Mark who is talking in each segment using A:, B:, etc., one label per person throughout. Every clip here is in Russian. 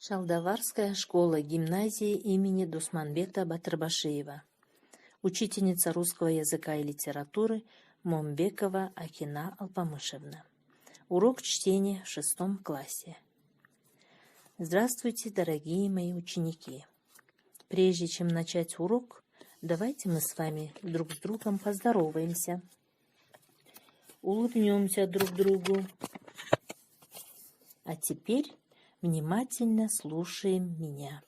A: Шалдаварская школа гимназии имени Дусманбета Батырбашиева. Учительница русского языка и литературы Момбекова Акина Алпамышевна. Урок чтения в 6 классе. Здравствуйте, дорогие мои ученики! Прежде чем начать урок, давайте мы с вами друг с другом поздороваемся. Улыбнемся друг другу. А теперь внимательно слушаем меня.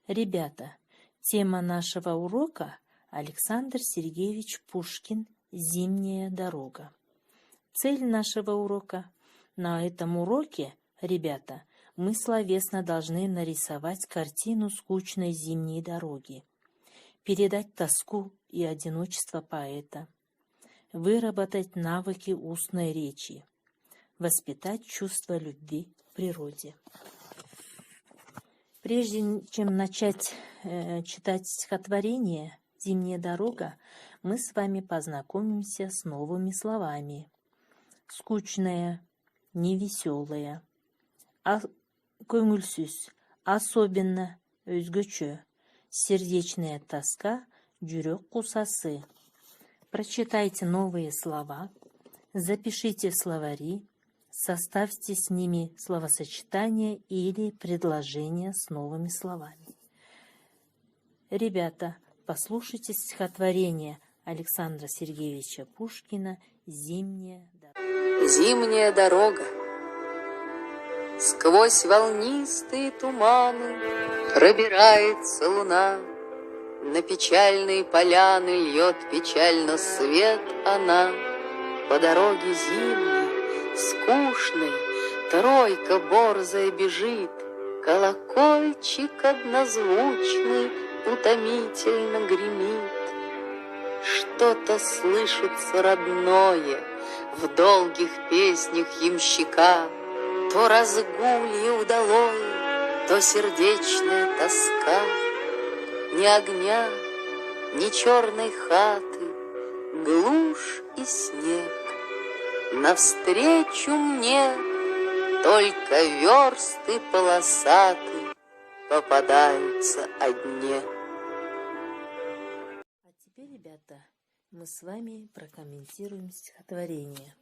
A: Ребята, тема нашего урока — Александр Сергеевич Пушкин «Зимняя дорога». Цель нашего урока — на этом уроке, ребята, мы словесно должны нарисовать картину скучной зимней дороги, передать тоску и одиночество поэта, выработать навыки устной речи, воспитать чувство любви к природе. Прежде чем начать читать стихотворение «Зимняя дорога», мы с вами познакомимся с новыми словами. Скучная, невеселая, көңілсіз, особенно, өзгөчө, сердечная тоска, жүрек кусасы. Прочитайте новые слова, запишите в словари, составьте с ними словосочетания или предложения с новыми словами. Ребята, послушайте стихотворение Александра Сергеевича Пушкина «Зимняя дорога».
B: Зимняя дорога. Сквозь волнистые туманы пробирается луна, на печальные поляны льет печально свет она. По дороге зимней, скучной, тройка борзая бежит, колокольчик однозвучный утомительно гремит. Что-то слышится родное в долгих песнях ямщика, то разгулье удалое, то сердечная тоска. Ни огня, ни черной хаты, глушь и снег. Навстречу мне только версты полосаты попадаются одни.
A: А теперь, ребята, мы с вами прокомментируем стихотворение.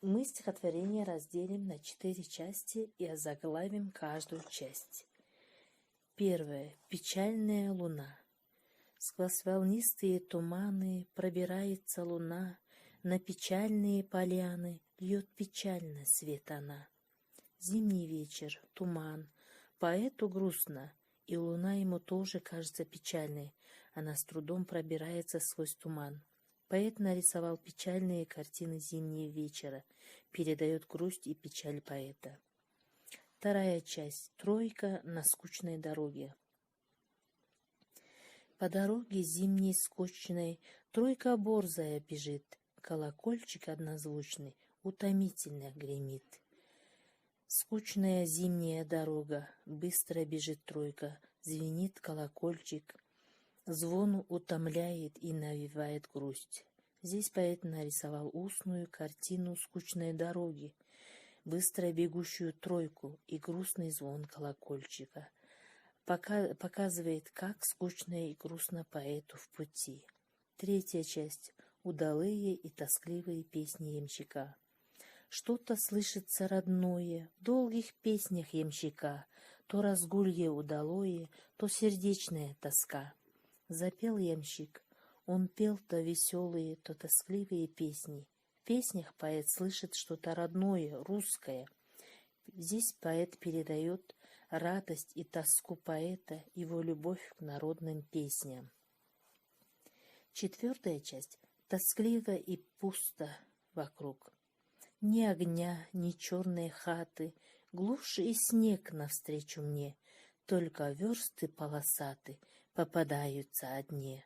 A: Мы стихотворение разделим на 4 части и озаглавим каждую часть. Первое. Печальная луна. Сквозь волнистые туманы пробирается луна, на печальные поляны льет печально свет она. Зимний вечер, туман, поэту грустно, и луна ему тоже кажется печальной, она с трудом пробирается сквозь туман. Поэт нарисовал печальные картины зимнего вечера, передает грусть и печаль поэта. Вторая часть. Тройка на скучной дороге. По дороге зимней скучной тройка борзая бежит, колокольчик однозвучный утомительно гремит. Скучная зимняя дорога, быстро бежит тройка, звенит колокольчик, звон утомляет и навевает грусть. Здесь поэт нарисовал устную картину скучной дороги, быстро бегущую тройку и грустный звон колокольчика. Показывает, как скучно и грустно поэту в пути. Третья часть. Удалые и тоскливые песни ямщика. Что-то слышится родное в долгих песнях ямщика, то разгулье удалое, то сердечная тоска. Запел ямщик, он пел то веселые, то тоскливые песни. В песнях поэт слышит что-то родное, русское. Здесь поэт передает радость и тоску поэта, его любовь к народным песням. Четвертая часть. Тоскливо и пусто вокруг. Ни огня, ни черной хаты, глушь и снег навстречу мне, только версты полосаты попадаются одни.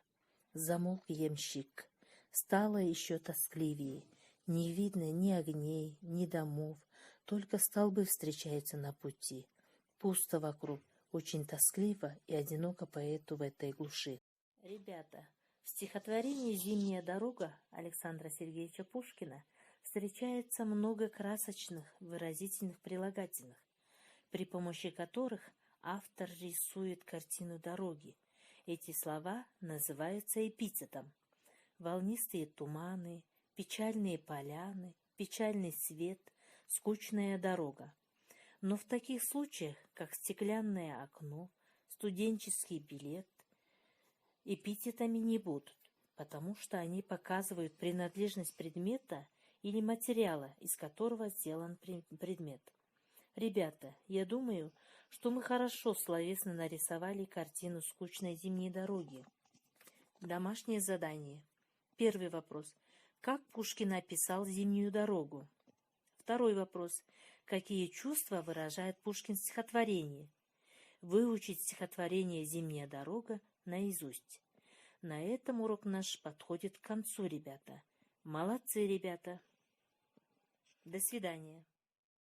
A: Замолк ямщик, стало еще тоскливее, не видно ни огней, ни домов, только столбы встречаются на пути. Пусто вокруг, очень тоскливо и одиноко поэту в этой глуши. Ребята, в стихотворении «Зимняя дорога» Александра Сергеевича Пушкина встречается много красочных выразительных прилагательных, при помощи которых автор рисует картину дороги. Эти слова называются эпитетом. Волнистые туманы, печальные поляны, печальный свет, скучная дорога. Но в таких случаях, как стеклянное окно, студенческий билет, эпитетами не будут, потому что они показывают принадлежность предмета или материала, из которого сделан предмет. Ребята, я думаю, что мы хорошо словесно нарисовали картину скучной зимней дороги. Домашнее задание. Первый вопрос. Как Пушкин описал зимнюю дорогу? Второй вопрос. Какие чувства выражает Пушкин в стихотворении? Выучить стихотворение «Зимняя дорога» наизусть. На этом урок наш подходит к концу, ребята. Молодцы, ребята. До свидания.